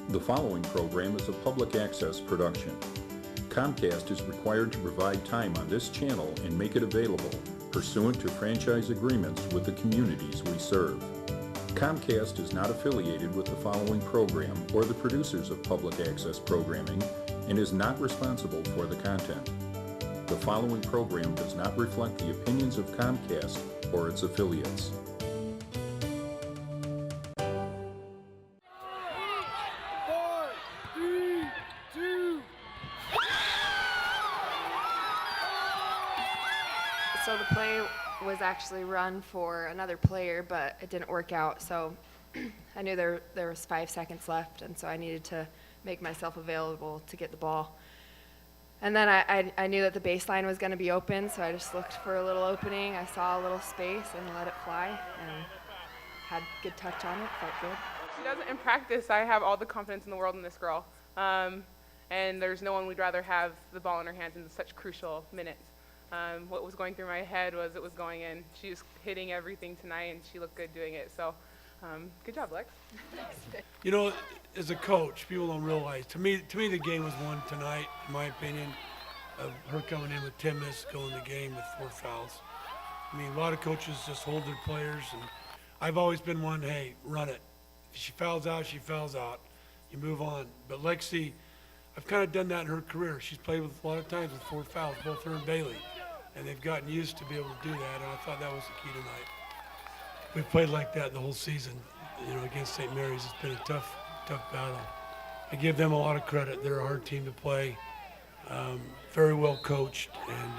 The following program is a public access production. Comcast is required to provide time on this channel and make it available pursuant to franchise agreements with the communities we serve. Comcast is not affiliated with the following program or the producers of public access programming and is not responsible for the content. The following program does not reflect the opinions of Comcast or its affiliates. So the play was actually run for another player, but it didn't work out. So I knew there was 5 seconds left, and so I needed to make myself available to get the ball. And then I knew that the baseline was going to be open, so I just looked for a little opening. I saw a little space and let it fly, and had good touch on it. Felt good. She doesn't. In practice, I have all the confidence in the world in this girl, and there's no one we'd rather have the ball in her hands in such crucial minutes. What was going through my head was it was going in. She was hitting everything tonight, and she looked good doing it. So, good job, Lex. You know, as a coach, people don't realize. To me, the game was won tonight, in my opinion, of her coming in with 10 minutes to go in the game with 4 fouls. I mean, a lot of coaches just hold their players, and I've always been one, hey, run it. If she fouls out, she fouls out. You move on. But Lexi, I've kind of done that in her career. She's played with a lot of times with 4 fouls, both her and Bailey. And they've gotten used to be able to do that, and I thought that was the key tonight. We've played like that the whole season, you know, against St. Mary's. It's been a tough battle. I give them a lot of credit. They're a hard team to play, very well coached, and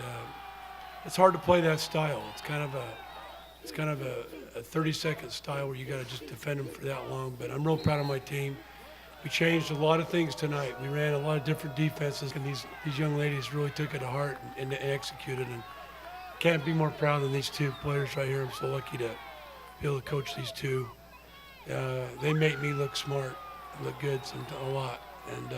it's hard to play that style. It's kind of a 30-second style where you got to just defend them for that long. But I'm real proud of my team. We changed a lot of things tonight. We ran a lot of different defenses, and these young ladies really took it to heart and executed. And can't be more proud than these 2 players right here. I'm so lucky to be able to coach these 2. They make me look smart, look good a lot. And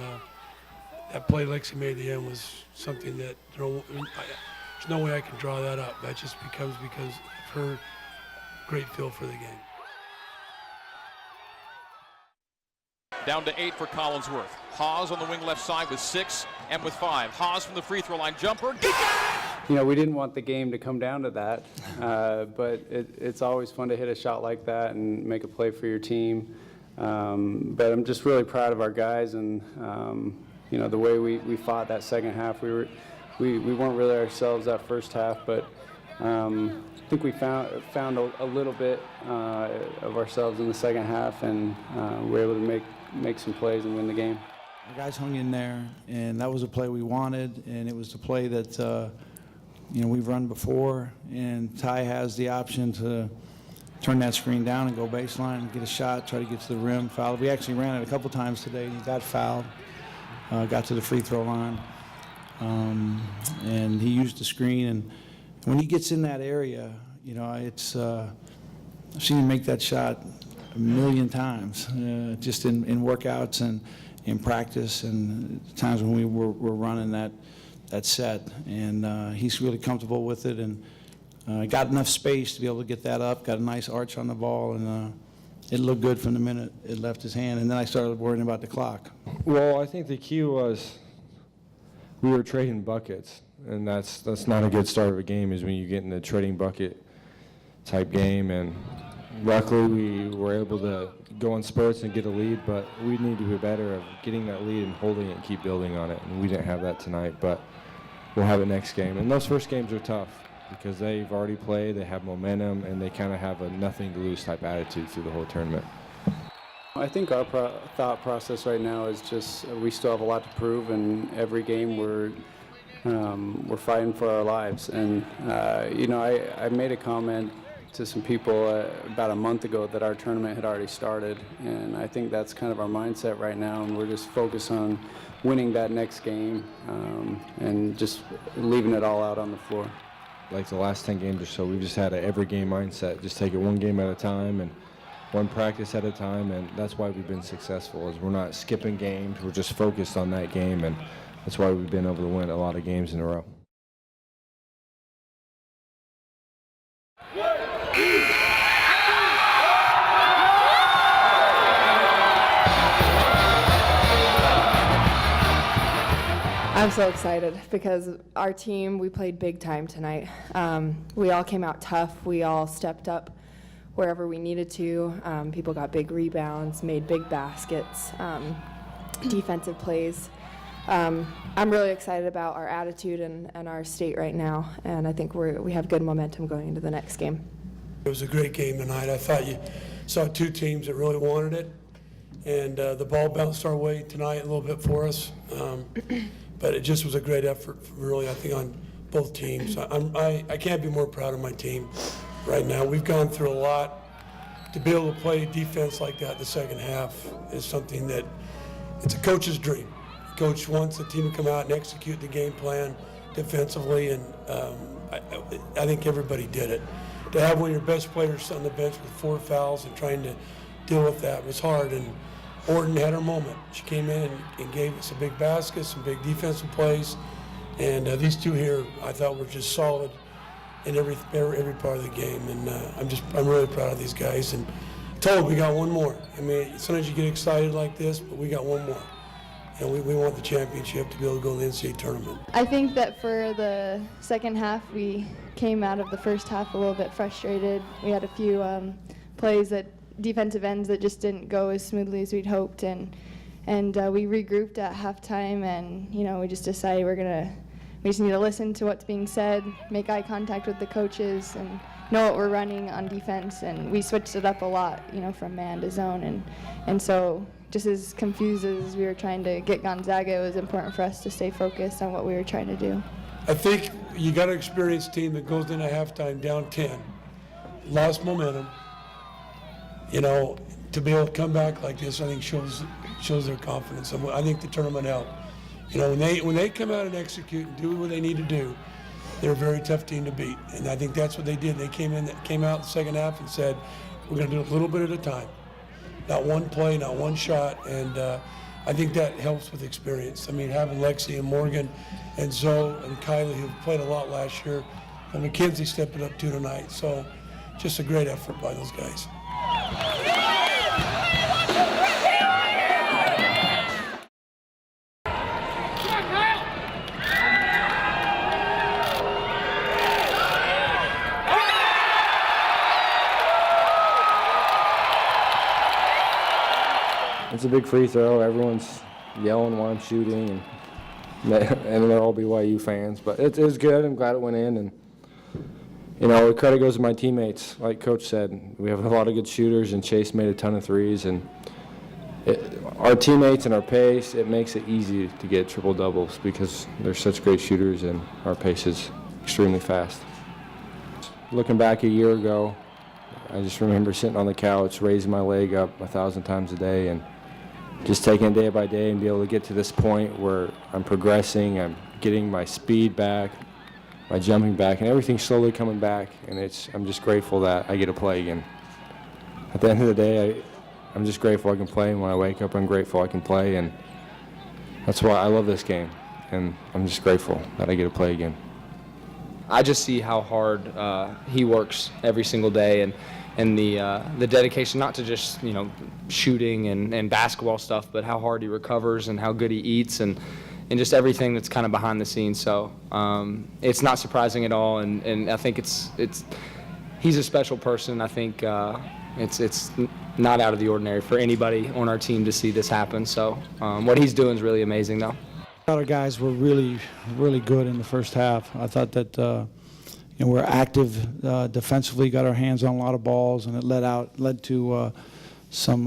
that play Lexi made at the end was something that there's no way I can draw that up. That just becomes because of her great feel for the game. Down to 8 for Collinsworth. Hawes on the wing left side with 6 and with 5. Hawes from the free throw line jumper. You know, we didn't want the game to come down to that, but it's always fun to hit a shot like that and make a play for your team. But I'm just really proud of our guys and, you know, the way we fought that second half. We weren't really ourselves that first half, but I think we found a little bit of ourselves in the second half, and we were able to make some plays and win the game. The guys hung in there, and that was a play we wanted, and it was the play that you know, we've run before, and Ty has the option to turn that screen down and go baseline and get a shot, try to get to the rim, foul. We actually ran it a couple times today, and he got fouled, got to the free throw line, and he used the screen. And when he gets in that area, you know, it's I've seen him make that shot a million times, just in workouts and in practice, and times when we were running that set, and he's really comfortable with it, and got enough space to be able to get that up, got a nice arch on the ball, and it looked good from the minute it left his hand, and then I started worrying about the clock. Well, I think the key was we were trading buckets, and that's not a good start of a game, is when you get in the trading bucket type game, and luckily we were able to go in spurts and get a lead, but we need to be better of getting that lead and holding it and keep building on it, and we didn't have that tonight, but we'll have it next game. And those first games are tough because they've already played, they have momentum, and they kind of have a nothing to lose type attitude through the whole tournament. I think our thought process right now is just we still have a lot to prove, and every game we're fighting for our lives. And you know, I made a comment to some people about a month ago that our tournament had already started, and I think that's kind of our mindset right now, and we're just focused on winning that next game and just leaving it all out on the floor. Like the last 10 games or so, we've just had an every game mindset, just take it one game at a time and one practice at a time, and that's why we've been successful, is we're not skipping games, we're just focused on that game, and that's why we've been able to win a lot of games in a row. I'm so excited because our team, we played big time tonight. We all came out tough. We all stepped up wherever we needed to. People got big rebounds, made big baskets, defensive plays. I'm really excited about our attitude and our state right now, and I think we have good momentum going into the next game. It was a great game tonight. I thought you saw two teams that really wanted it, and the ball bounced our way tonight a little bit for us. But it just was a great effort, really, I think, on both teams. I can't be more proud of my team right now. We've gone through a lot. To be able to play defense like that in the second half is something that it's a coach's dream. The coach wants the team to come out and execute the game plan defensively, and I think everybody did it. To have one of your best players on the bench with 4 fouls and trying to deal with that was hard. And Orton had her moment. She came in and gave us a big basket, some big defensive plays, and these two here I thought were just solid in every part of the game. And I'm really proud of these guys. And told them we got one more. I mean, sometimes you get excited like this, but we got one more. And we want the championship to be able to go to the NCAA tournament. I think that for the second half, we came out of the first half a little bit frustrated. We had a few plays that defensive ends that just didn't go as smoothly as we'd hoped, and we regrouped at halftime, and we just decided we just need to listen to what's being said, make eye contact with the coaches, and know what we're running on defense. And we switched it up a lot, from man to zone, and so just as confused as we were trying to get Gonzaga, it was important for us to stay focused on what we were trying to do. I think you got an experienced team that goes into halftime down 10, lost momentum. To be able to come back like this, I think shows their confidence. And I think the tournament helped. When they come out and execute and do what they need to do, they're a very tough team to beat. And I think that's what they did. They came out in the second half and said, we're going to do a little bit at a time. Not one play, not one shot. And I think that helps with experience. I mean, having Lexi and Morgan and Zoe and Kylie, who played a lot last year, and McKenzie stepping up too tonight. So just a great effort by those guys. It's a big free throw. Everyone's yelling while I'm shooting, and they're all BYU fans. But it was good. I'm glad it went in. And, the credit goes to my teammates. Like Coach said, we have a lot of good shooters, and Chase made a ton of threes. And our teammates and our pace, it makes it easy to get triple-doubles because they're such great shooters, and our pace is extremely fast. Looking back a year ago, I just remember sitting on the couch, raising my leg up 1,000 times a day, and just taking it day by day and be able to get to this point where I'm progressing, I'm getting my speed back, my jumping back, and everything's slowly coming back, and I'm just grateful that I get to play again. At the end of the day, I'm just grateful I can play, and when I wake up, I'm grateful I can play, and that's why I love this game, and I'm just grateful that I get to play again. I just see how hard he works every single day, and the dedication, not to just shooting and basketball stuff, but how hard he recovers and how good he eats and just everything that's kind of behind the scenes. So it's not surprising at all, and I think he's a special person. I think it's not out of the ordinary for anybody on our team to see this happen. So what he's doing is really amazing, though. Our guys were really, really good in the first half. I thought that we're active defensively, got our hands on a lot of balls, and it led to some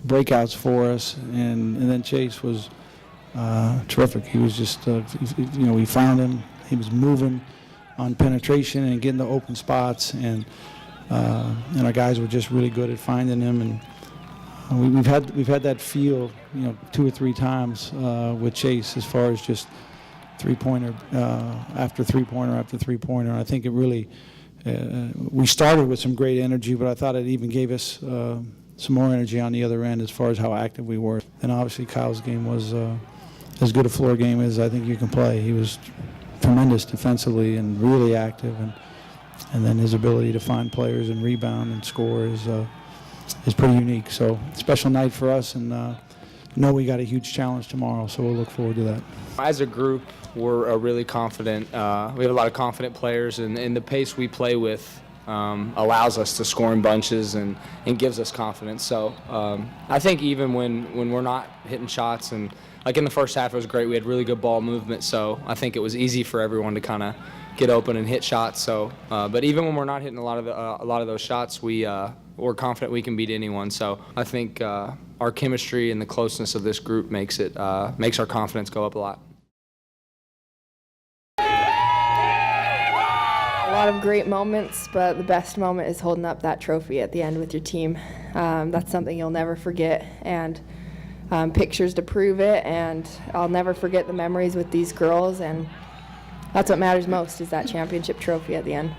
breakouts for us. And then Chase was terrific. He was just, we found him. He was moving on penetration and getting the open spots, and our guys were just really good at finding him. And we've had that feel, 2 or 3 times with Chase as far as just three-pointer after three-pointer after three-pointer. And I think it really, we started with some great energy, but I thought it even gave us some more energy on the other end as far as how active we were. And obviously Kyle's game was as good a floor game as I think you can play. He was tremendous defensively and really active, and then his ability to find players and rebound and score is pretty unique. So special night for us, and know we got a huge challenge tomorrow, so we'll look forward to that. As a group, we're really confident. We have a lot of confident players, and the pace we play with allows us to score in bunches and gives us confidence. So I think even when we're not hitting shots, and like in the first half it was great, we had really good ball movement, so I think it was easy for everyone to kind of get open and hit shots. So, but even when we're not hitting a lot of those shots, we're confident we can beat anyone. So I think our chemistry and the closeness of this group makes our confidence go up a lot. A lot of great moments, but the best moment is holding up that trophy at the end with your team. That's something you'll never forget, and pictures to prove it, and I'll never forget the memories with these girls, and that's what matters most, is that championship trophy at the end.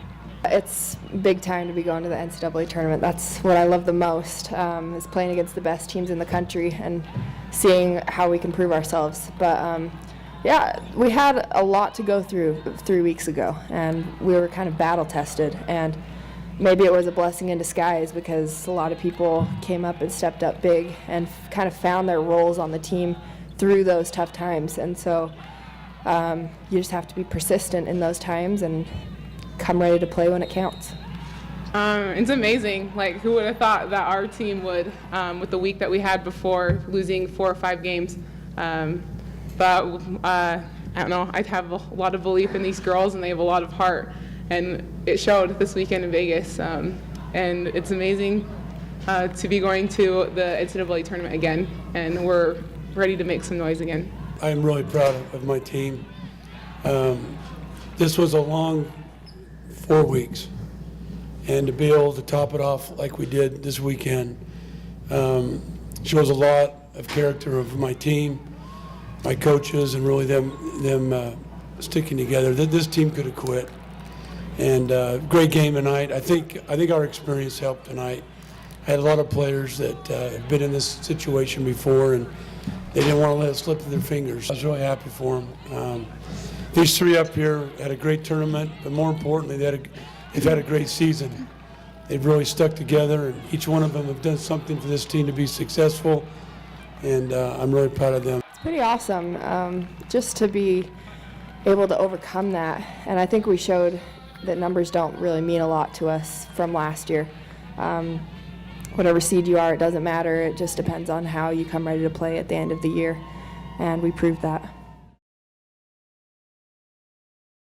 It's big time to be going to the NCAA tournament. That's what I love the most, is playing against the best teams in the country and seeing how we can prove ourselves. But yeah, we had a lot to go through 3 weeks ago, and we were kind of battle tested, and maybe it was a blessing in disguise because a lot of people came up and stepped up big and kind of found their roles on the team through those tough times. And so you just have to be persistent in those times and come ready to play when it counts. It's amazing. Like, who would have thought that our team would, with the week that we had before, losing 4 or 5 games. But I don't know, I have a lot of belief in these girls, and they have a lot of heart. And it showed this weekend in Vegas. And it's amazing to be going to the NCAA tournament again, and we're ready to make some noise again. I am really proud of my team. This was a long 4 weeks, and to be able to top it off like we did this weekend shows a lot of character of my team, my coaches, and really them sticking together. This team could have quit. And great game tonight. I think our experience helped tonight. I had a lot of players that have been in this situation before, and they didn't want to let it slip through their fingers. I was really happy for them. These 3 up here had a great tournament, but more importantly, they've had a great season. They've really stuck together, and each one of them have done something for this team to be successful, and I'm really proud of them. It's pretty awesome just to be able to overcome that, and I think we showed that numbers don't really mean a lot to us from last year. Whatever seed you are, it doesn't matter. It just depends on how you come ready to play at the end of the year, and we proved that.